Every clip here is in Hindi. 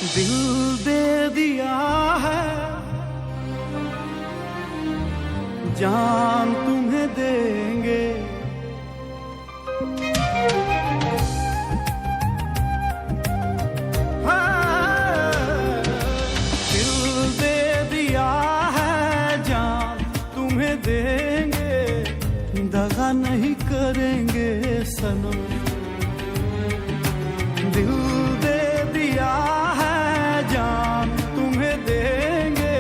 दिल दे दिया है, जान तुम्हें देंगे। दिल दे दिया है, जान तुम्हें देंगे, दगा नहीं करेंगे सनम। दिल दे दिया है, जान तुम्हें देंगे,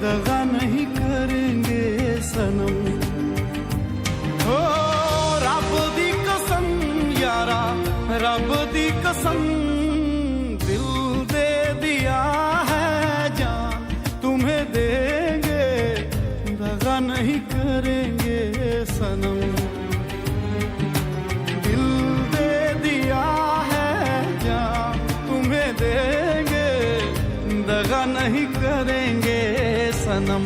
दगा नहीं करेंगे सनम। ओ रब दी कसम यारा, रब दी कसम, दिल दे दिया है, जान तुम्हें देंगे, दगा नहीं करेंगे सनम। दिल दे दिया है, जान तुम्हें देंगे, दगा नहीं करेंगे सनम।